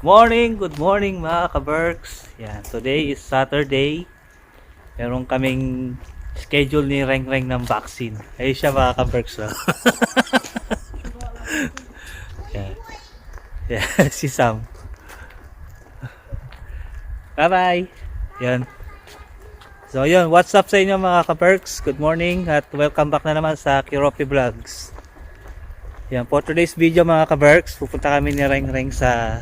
Good morning mga ka-Berks. Yan, today is Saturday. Meron kaming schedule ni Reng Reng ng vaccine. Ayun siya mga ka-Berks. Oh. Yan. Yan, si Sam. Bye-bye. Yan. So yun, what's up sa inyo mga ka-Berks? Good morning at welcome back na naman sa Kiropi Vlogs. Yan, for today's video mga ka-Berks, pupunta kami ni Reng Reng sa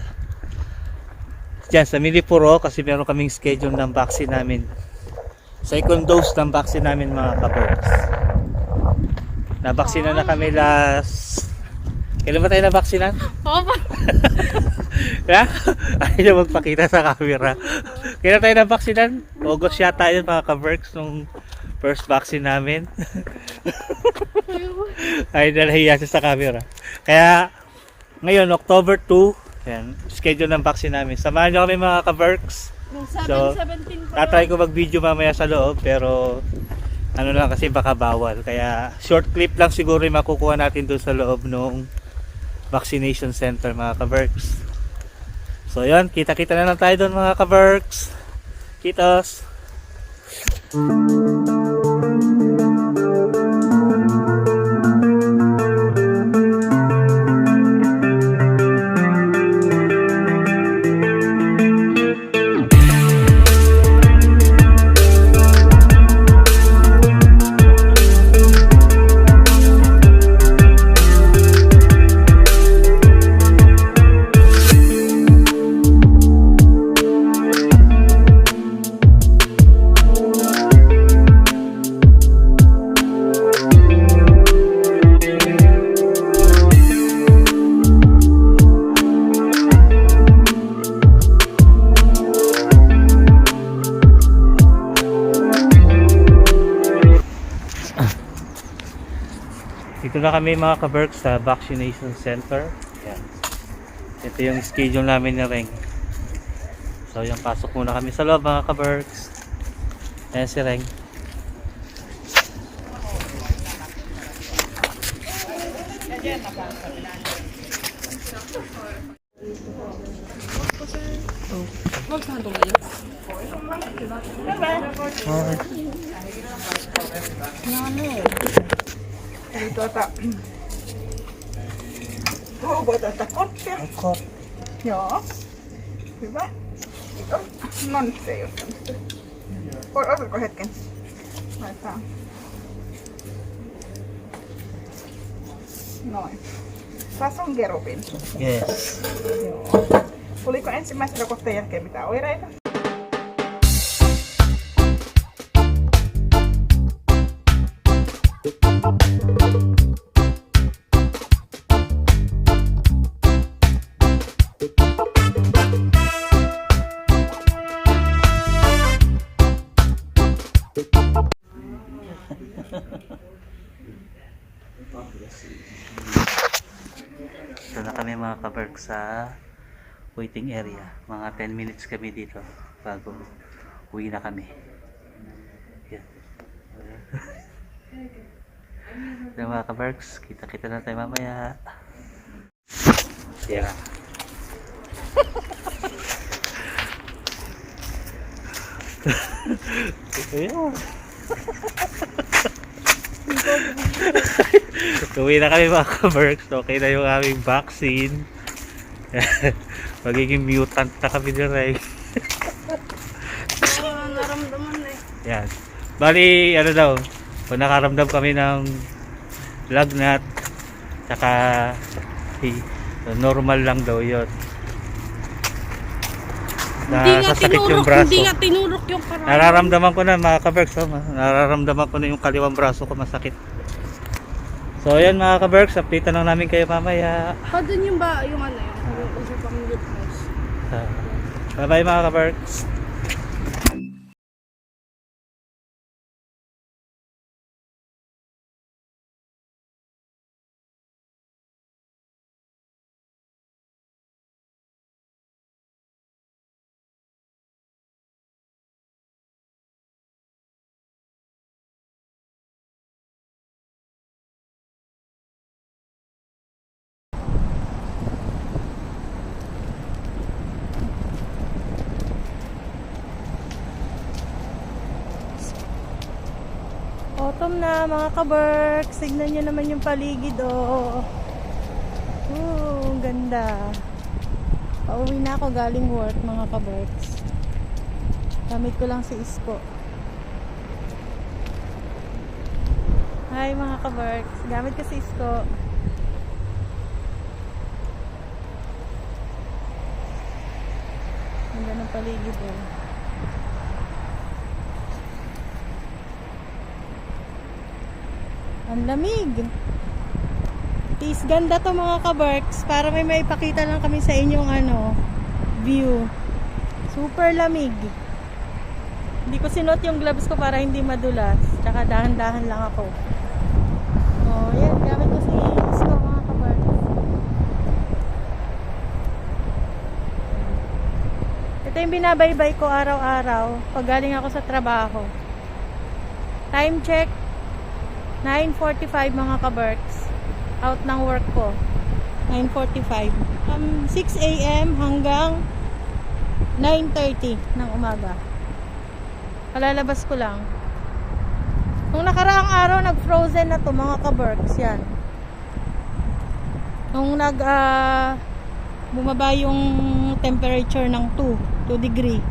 Milipuro kasi meron kaming schedule ng vaccine namin. Second dose ng vaccine namin mga ka-Berks. Nabaksina na kami last... Kailan ba tayo nabaksinan? Opo. Ha? Ayaw na magpakita sa camera. Kailan tayo nabaksinan? August yata yun mga ka-Berks nung first vaccine namin. Ayaw na nahiya siya sa camera. Kaya ngayon October 2, yan, schedule ng vaccine namin. Samahan nyo kami mga ka-Berks. So, 7-17 po. tatry ko mag-video mamaya sa loob pero ano lang kasi baka bawal. Kaya short clip lang siguro yung makukuha natin doon sa loob ng vaccination center mga ka-Berks. So yun, kita-kita na lang tayo doon mga ka-Berks. Kitos! Dito na kami mga ka-Berks sa vaccination center. Yan. Ito yung schedule namin ni Reng. So yung pasok muna kami sa loob mga ka-Berks. Ayan si Reng. Dito ata. Oh, buat ata korte. Ako. Ja. Hyvä. Non se ei ole tämmöistä. Otatko hetken? Laitetaan. Noin. Tässä on Gerubin. Yes. Joo. Tuliko ensimmäisen rokotteen jälkeen mitään oireita? Ito na kami mga ka-Berks sa waiting area. Mga 10 minutes kami dito bago uwi na kami. Yan. Ito mga ka-Berks, kita-kita na tayo mamaya. Yan. Ayan. Uwi na kami mga ka-Berks. Okay na yung aming vaccine. Magiging mutant na kami ni Ray. Naramdaman eh. Yan. Bali, ano daw, kung nakaramdam kami ng lagnat, tsaka normal lang daw yun. Nasasakit yung braso. Hindi nga tinurok yung karami. Nararamdaman ko na mga ka-Berks. Oh, nararamdaman ko na yung kaliwang braso ko masakit. So ayan mga ka-Berks, update na lang namin kayo mamaya. Doon yung ba, yung ano yung isa pang witness. Bye bye mga ka-Berks. Autumn na mga ka-Berks. Tignan nyo naman yung paligid oh. Ang ganda. Pauwi na ako galing work mga ka-Berks. Gamit ko lang si Isko. Hi mga ka-Berks. Gamit ko si Isko. Ganda ng paligid oh. Ang lamig. Is ganda to mga ka-Berks. Para may maipakita lang kami sa inyong view. Super lamig. Hindi ko sinuot yung gloves ko para hindi madulas. Tsaka dahan-dahan lang ako. Oh, yan. Gamit ko si Isko mga ka-Berks. Ito yung binabaybay ko araw-araw pag galing ako sa trabaho. Time check 9:45 mga ka-Berks. Out ng work ko 9:45. 6 AM hanggang 9:30 ng umaga. Palalabas ko lang. Nung nakaraang araw nag-frozen na to mga ka-Berks yan. Nung bumaba yung temperature ng 2 degree.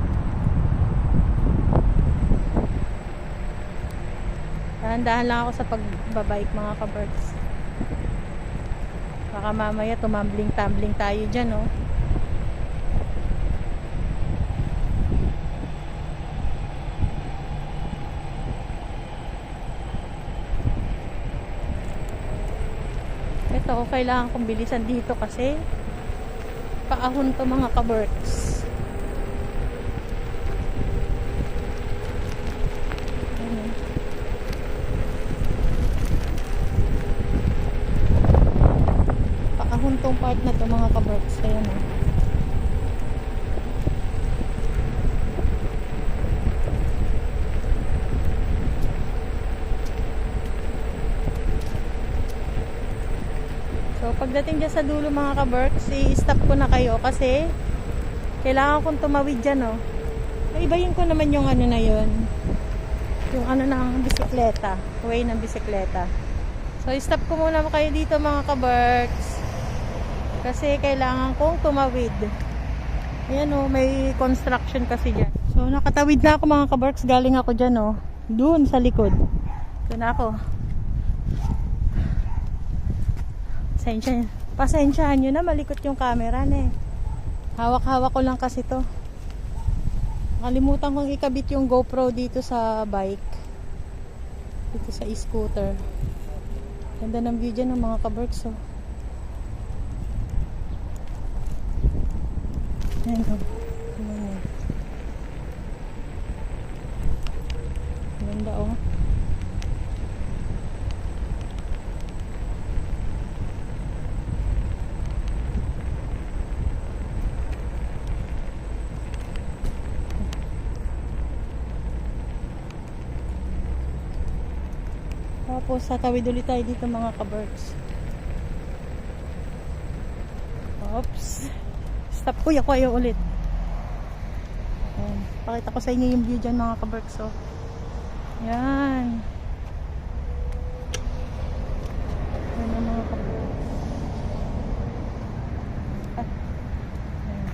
Dahan-dahan lang ako sa pagbabike mga ka-Berks. Baka mamaya tumambling-tumbling tayo dyan oh. Ito kailangan kong bilisan dito kasi paahon to mga ka-Berks. Tong part na to mga ka-Berks. Ayan o. So pagdating dyan sa dulo mga ka-Berks, i-stop ko na kayo kasi kailangan kong tumawid dyan o. Ibayin ko naman yung na yun. Yung ng bisikleta. Way ng bisikleta. So i-stop ko muna kayo dito mga ka-Berks. Kasi kailangan kong tumawid. Ayan o, may construction kasi dyan. So, nakatawid na ako mga ka-Berks. Galing ako dyan o. Doon sa likod. Doon ako. Pasensyahan nyo na. Malikot yung camera na eh. Hawak-hawak ko lang kasi to. Nakalimutan kong ikabit yung GoPro dito sa bike. Dito sa e-scooter. Ganda ng view dyan ng mga ka-Berks o. Ayan o. Ganda o. Tapos tatawid ulit tayo dito mga ka-Berks. Oops. Stop ko kayo ulit. Ayan. Pakita ko sa inyo yung view dyan mga ka-Berks oh. Yan. Yan ang mga ka-Berks. Ayan.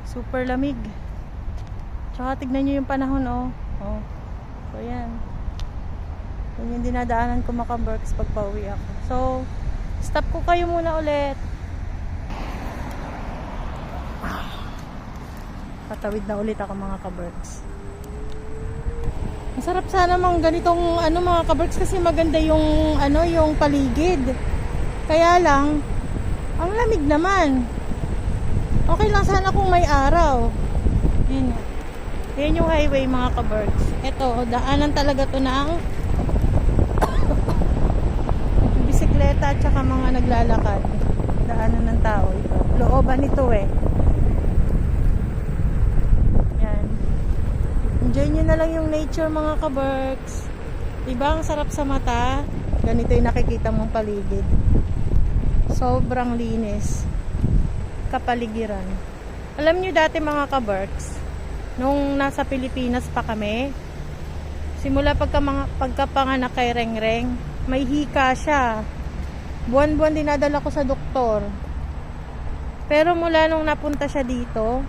Super lamig. Tsaka tignan nyo yung panahon oh. Oh. So yan. Yan yung dinadaanan ko mga ka-Berks pag pauwi ako. So, stop ko kayo muna ulit. Patawid na ulit ako mga ka-Berks. Masarap sana mga ganitong mga ka-Berks kasi maganda yung yung paligid. Kaya lang, ang lamig naman. Okay lang sana kung may araw. Yan. Yan yung highway mga ka-Berks. Ito, daanan talaga to ng bisikleta at saka mga naglalakad. Daanan ng tao ito. Looban ito eh. Yan. Enjoy nyo na lang yung nature mga ka-Berks. Diba ang sarap sa mata? Ganito yung nakikita mong paligid. Sobrang linis. Kapaligiran. Alam nyo dati mga ka-Berks, nung nasa Pilipinas pa kami. Simula pagkapanganak kay Rengreng, may hika siya. Buwan-buwan dinadala ko sa doktor. Pero mula nung napunta siya dito,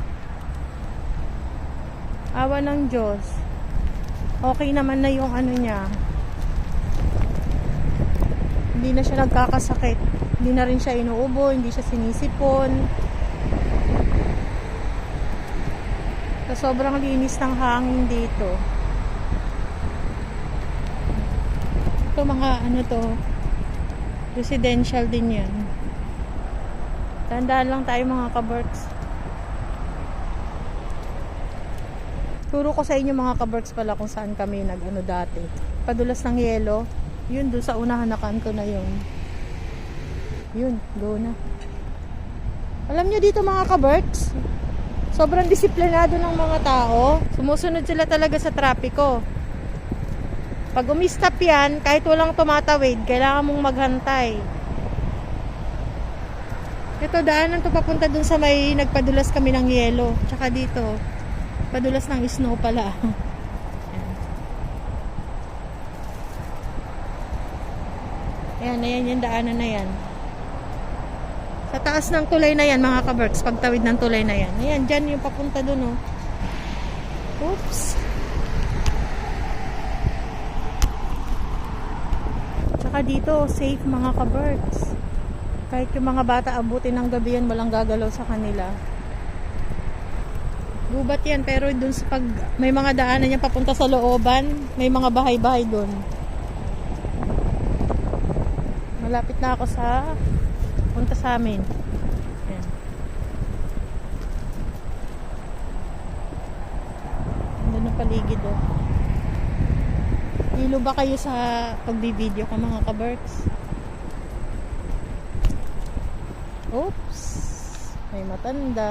awa ng Diyos, okay naman na yung ano niya. Hindi na siya nagkakasakit. Hindi na rin siya inuubo, hindi siya sinisipon. Sa sobrang linis ng hangin dito. Ito mga ano to, residential din yan. Tandaan lang tayo mga kaberks. Turo ko sa inyo mga kaberks pala kung saan kami nag-ano dati. Padulas ng yelo. Yun, doon sa unahan na kanto na yun. Yun, doon na. Alam nyo dito mga kaberks, sobrang disiplinado ng mga tao. Sumusunod sila talaga sa trapiko. Pag umistop yan, kahit walang tumatawid, kailangan mong maghantay. Ito, daanan to papunta dun sa may nagpadulas kami ng yelo. Tsaka dito, padulas ng snow pala. Ayan, ayan yung daanan na yan. Sa taas ng tulay na yan, mga kaberks, pagtawid ng tulay na yan. Ayan, dyan yung papunta dun, oh. Oops. Tsaka dito, safe mga kaberks. Kahit yung mga bata abutin ng gabi yan, walang gagalaw sa kanila. Gubat yan, pero dun sa pag may mga daanan yan papunta sa looban, may mga bahay-bahay dun. Malapit na ako sa punta sa amin. Ayan. Doon ang paligid, oh. Hilo ba kayo sa pagbibideo ko mga kaberks? Oops, may matanda.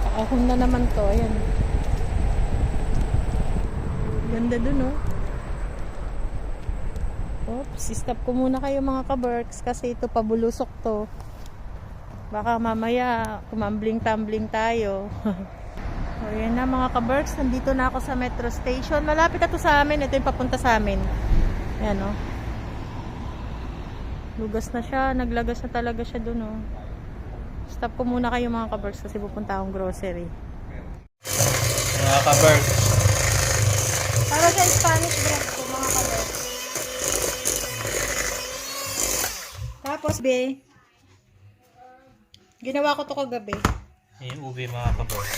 Kaahon na naman to. Ayan. Ganda dun, oh. Oops, stop ko muna kayo mga kaberks kasi ito pabulusok to. Baka mamaya kumambling-tumbling tayo. So, yan na mga kaberks, nandito na ako sa metro station. Malapit na to sa amin, ito yung papunta sa amin. Ayan, oh. Lugas na siya, naglagas na talaga siya dun, oh. Stop ko muna kayo mga kaberks kasi pupunta akong grocery. Mga kaberks, Para sa Spanish bread ko mga kaberks. Tapos, be, ginawa ko to kagabi. yung ube mga kaberks.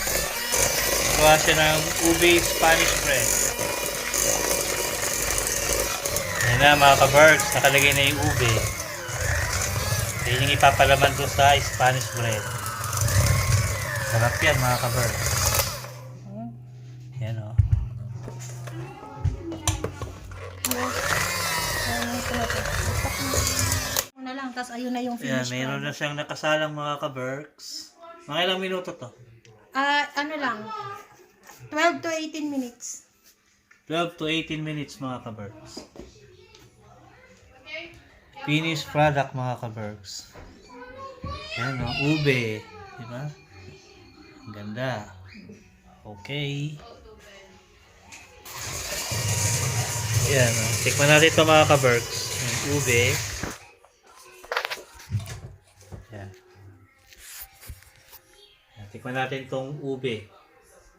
Gawa siya ng ube Spanish bread. Ayan na mga kaberks, nakalagay na yung ube. Yan yung ipapalaman doon sa Spanish bread. Sarap yan mga kaberks. Yan o. Una lang, tapos ayun na yung Ayan, finish. mayroon na siyang nakasalang mga kaberks. Mga ilang minuto to? Ano lang, 12 to 18 minutes. 12 to 18 minutes mga kaberks. Finished product mga kaberks. Ayan o, ube. Diba? Ang ganda. Okay. Ayan o. Tikman natin ito mga kaberks. Yung ube. Ayan. Ayan. Tikman natin itong ube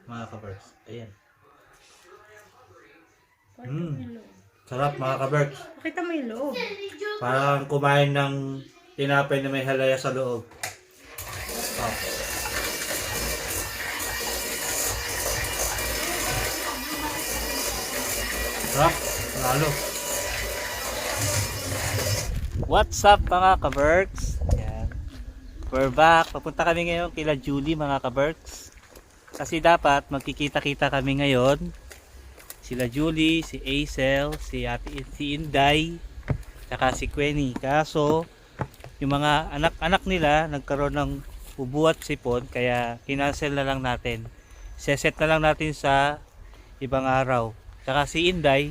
mga kaberks. Ayan. Sarap mga kaberks. Pakita mo yung loob. Parang kumain ng tinapay na may halaya sa loob. Oh. Sarap. Lalo. What's up mga kaberks? Yan. We're back. Papunta kami ngayon kila Julie mga kaberks. Kasi dapat magkikita-kita kami ngayon. Sila Julie, si Aisel, si Inday, saka si Queenie. Kaso, yung mga anak-anak nila nagkaroon ng ubo at sipon, kaya kinancel na lang natin. Seset na lang natin sa ibang araw. Saka si Inday,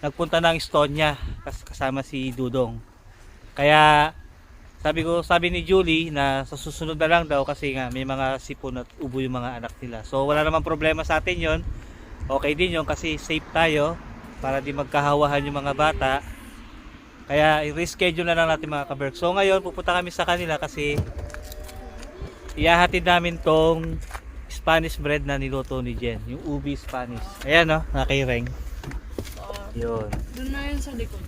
nagpunta ng Estonia kasama si Dudong. Kaya, sabi ni Julie na sa susunod na lang daw kasi nga may mga sipon at ubo yung mga anak nila. So wala namang problema sa atin yon. Okay din yon kasi safe tayo para di magkahawahan yung mga bata. Kaya i-reschedule na lang natin mga kaberg. So ngayon pupunta kami sa kanila kasi ihahatid namin tong Spanish bread na niluto ni Jen. Yung ubi Spanish. Ayan o, nakaireng. Yun. Doon na yun sa likod.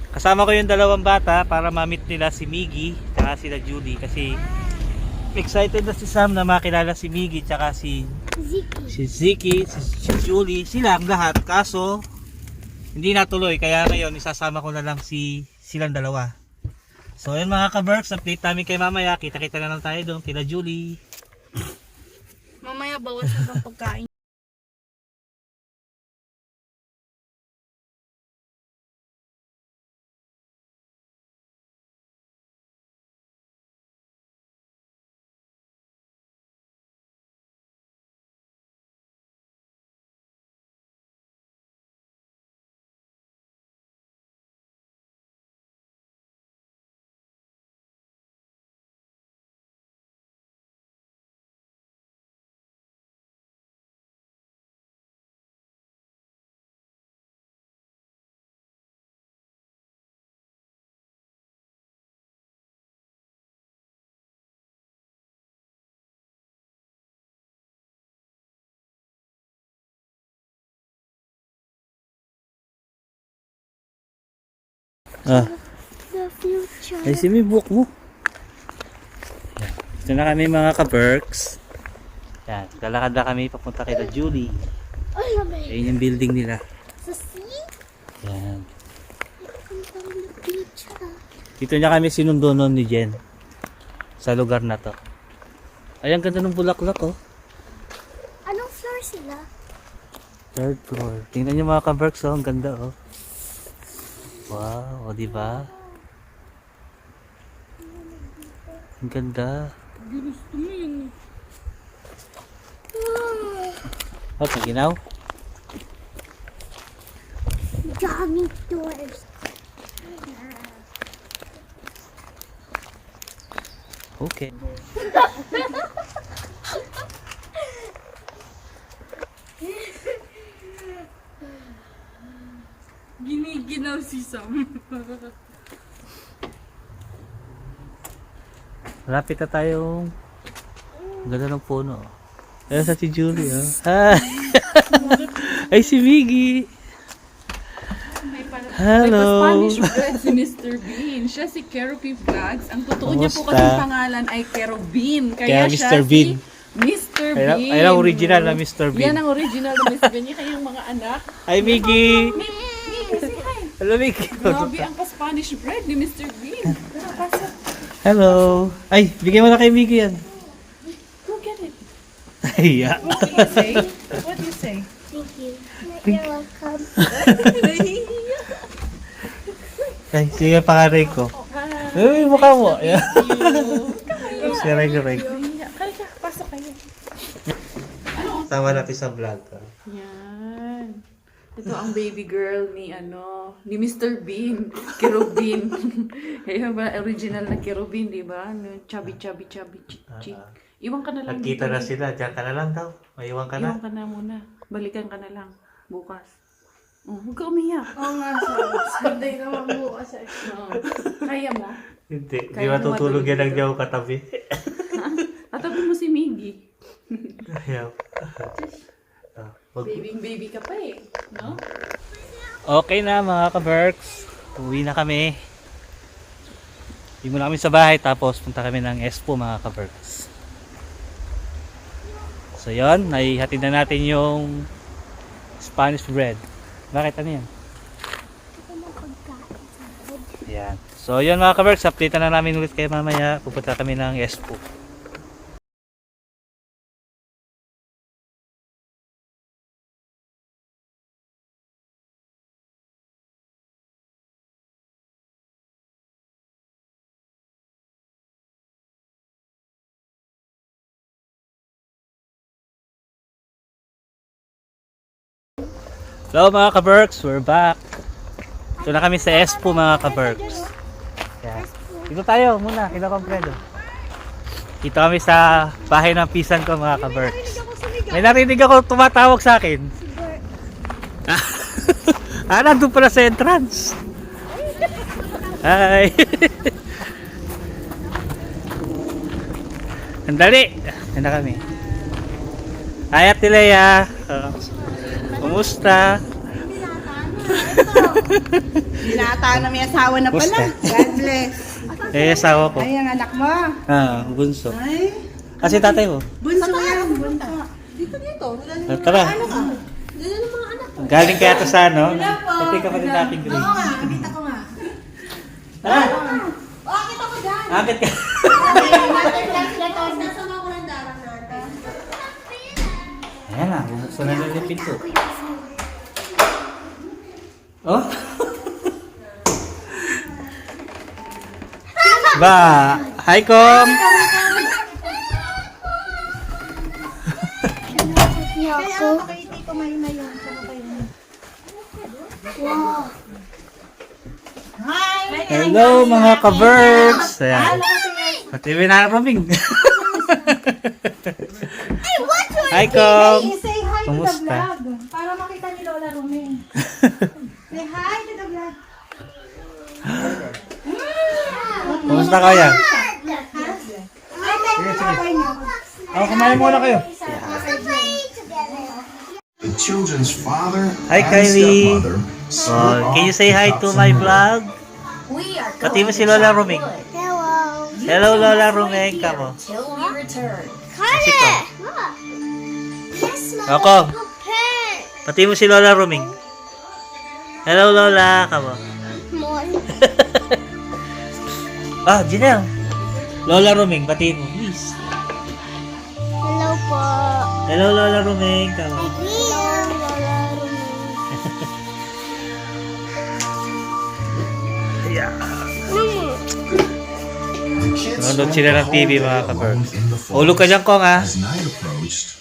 Kasama ko yung dalawang bata para ma-meet nila si Miggy tsaka sila Julie kasi excited na si Sam na makilala si Miggy tsaka si Ziki, si Julie, sila ang lahat. Kaso hindi natuloy kaya ngayon isasama ko na lang silang dalawa. So yun mga ka-Berks, update namin kay mamaya. Kita-kita na lang tayo doon kila Julie. Mamaya bawas na bang pagkain. The future. Ay si may book mo. Yan. Ito na kami mga ka-Berks. Yan, lalakad na kami papunta kay Julie. Ay, mabay. Ayun yung building nila. So, see? Yan. The future. Dito niya kami sinundo noon ni Jen. Sa lugar na to. Ay, ang ganda ng bulaklak oh. Anong floor sila? Third floor. Tingnan niyo mga ka-Berks oh, ang ganda oh. Wow, o diba? Ang ganda. Gusto mo yun. Oh, paginaw. Dami doors. Okay. Giniginaw si Sam. Malapit na tayong ang ganda ng puno. Ayan sa si Julie oh. Hi! Ay si Miggy! Hello! Spanish bread si Mr. Bean. Siya si Kerubin Vlogs. Ang totoo niya po Kumusta? kasi pangalan ay Kerubin. Kaya Kaya Mr. Bean. Mr. Bean. Ay ang original na Mr. Bean. Yan ang original na Mr. Bean. Yan kayong mga anak. Hi Miggy! Miggy, say hi. Hello Miggy! Grabe ang pa-Spanish bread ni Mr. Bean. Tara, pasok. Hello! Ay, bigay mo na kay Miggy yan. Go get it. Ay, yeah. What do you say? What do you say? Thank you. You're welcome. Ay, sige pangaray ko. Ay, mukha mo. Ayan. Si Reg. Kaya, pasok kayo. Tama natin sa vlog. Yan. Ito ang baby girl ni Mr. Bean, Kerubin. Kaya ba original na Kerubin, di ba? Chubby chick. Iwan ka na lang. Nagkita dito, na eh. sila. Diyan ka na lang daw. Maiwan ka na. Iwan ka na muna. Balikan ka na lang bukas. Oh, huwag ka umiyak. Oo nga, Sam. Sunday naman bukas eh. Oo. Kaya mo? Hindi. Di Kaya matutulog matulog yan ang dito. diyaw katabi. Tatabi mo si Miggy. Ayaw. Baby ka pa eh. No? Okay na mga ka-Berks. Uwi na kami. Hindi mo na kami sa bahay. Tapos punta kami ng Expo mga ka-Berks. So yun. Naihatid na natin yung Spanish bread. Bakit ano yan? Yan. So yun mga ka-Berks. Update na namin ulit kayo mamaya. Pupunta kami ng Expo. Hello mga ka-Berks, we're back. Ito na kami sa Expo mga ka-Berks. Yan. Dito tayo muna, kila Kompledo. Dito kami sa bahay ng pisan ko mga ka-Berks. May narinig ako tumatawag sa akin. Nandun pala sa entrance. Hi. Andali. Yan na kami. Hi Ate Lea. Kumusta? Binata na may asawa na pala. God bless. Asawa ko. Ay, ang anak mo. Bunso. Ay, Kasi tatay mo. bunso yan. Bunso. Tara. Galing kaya ito sa ano? Ito ka pa din natin grades. Oo nga, nakita ko nga. Tara. Bakit ako dyan? Akit ka. Ayan na, buksan na lang yung pinto. Oh? Ba, hi Kom! Niya ako. Wow. Hello mga ka-Berks! Ayan. Pati binaraping. Hi Kom! Say hi Kumusta? to the vlog. Para makita ni Lola Romel. Say hi to the vlog. Kumusta kaya? Sige, sige. Kumain muna kayo. The children's father Hi, and Kylie. stepmother Can you say hi to my vlog? Pati mo si Lola Romeng. Hello. Hello Lola Romeng, kamo. Kale! Yes, Mama. Ako. Pet. Pati mo si Lola Romeng. Hello Lola, kamo. Mon. Janelle. Lola Romeng, pati mo, please. Hello po. Hello Lola Romeng, kamo. Hello, Lola Romel. the kids Nanonood sila ng TV mga alone ka-Berks. in the Hulog ka dyan Kong ha. As night approached,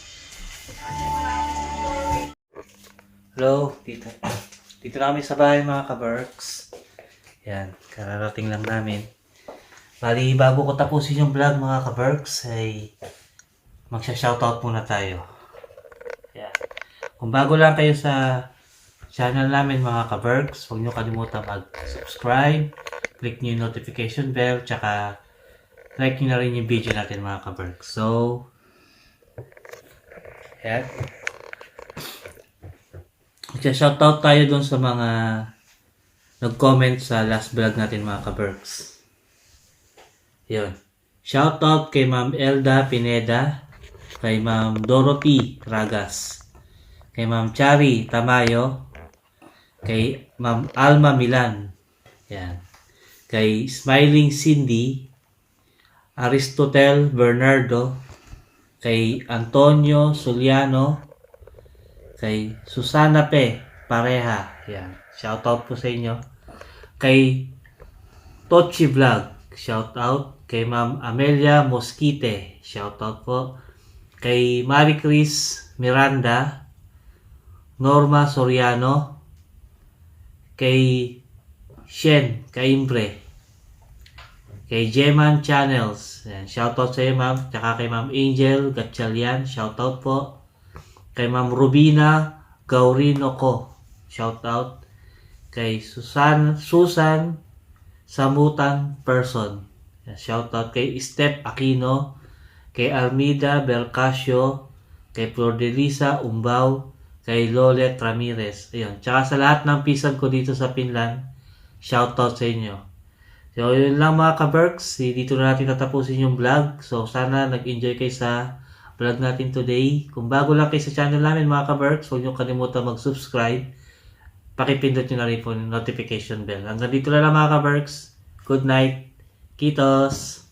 Hello, dito na kami sa bahay mga ka-Berks. Yan, kararating lang namin. Bali, bago ko tapusin yung vlog mga ka-Berks, ay magsha-shoutout muna tayo. Yan. Kung bago lang kayo sa channel namin mga ka-Berks, huwag nyo kalimutan mag-subscribe, click nyo yung notification bell, tsaka like nyo na rin yung video natin mga ka-Berks. So, yan. Shoutout tayo dun sa mga nag-comment sa last vlog natin mga ka-Berks. Yun. Shoutout kay Ma'am Elda Pineda, kay Ma'am Dorothy Ragas, kay Ma'am Chari Tamayo, kay Ma'am Alma Milan, yan. Kay Smiling Cindy, Aristotel Bernardo, kay Antonio Suliano, kay Susana P. Pareha. Yan. Shoutout po sa inyo. Kay Tochi Vlog. Shoutout. Kay Ma'am Amelia Mosquite. Shoutout po. Kay Marie Chris Miranda. Norma Soriano. Kay Shen Caimbre. Kay Jeman Channels. Yan. Shoutout sa iyo ma'am. Tsaka kay Ma'am Angel Gatchalian. Shoutout po. Kay Ma'am Rubina Gaurino ko. Shout out. Kay Susan Samutan Person. Shout out kay Step Aquino. Kay Almida Belcasio. Kay Flordelisa Umbao. Kay Lolet Ramirez. Ayun. Tsaka sa lahat ng pisan ko dito sa Finland. Shout out sa inyo. So yun lang mga ka-Berks. Dito na natin tatapusin yung vlog. So sana nag-enjoy kayo sa vlog natin today. Kung bago lang kayo sa channel namin mga ka-Berks, huwag nyo kalimutan mag-subscribe. Pakipindot nyo na rin po yung notification bell. Hanggang dito na lang mga ka-Berks. Good night. Kitos!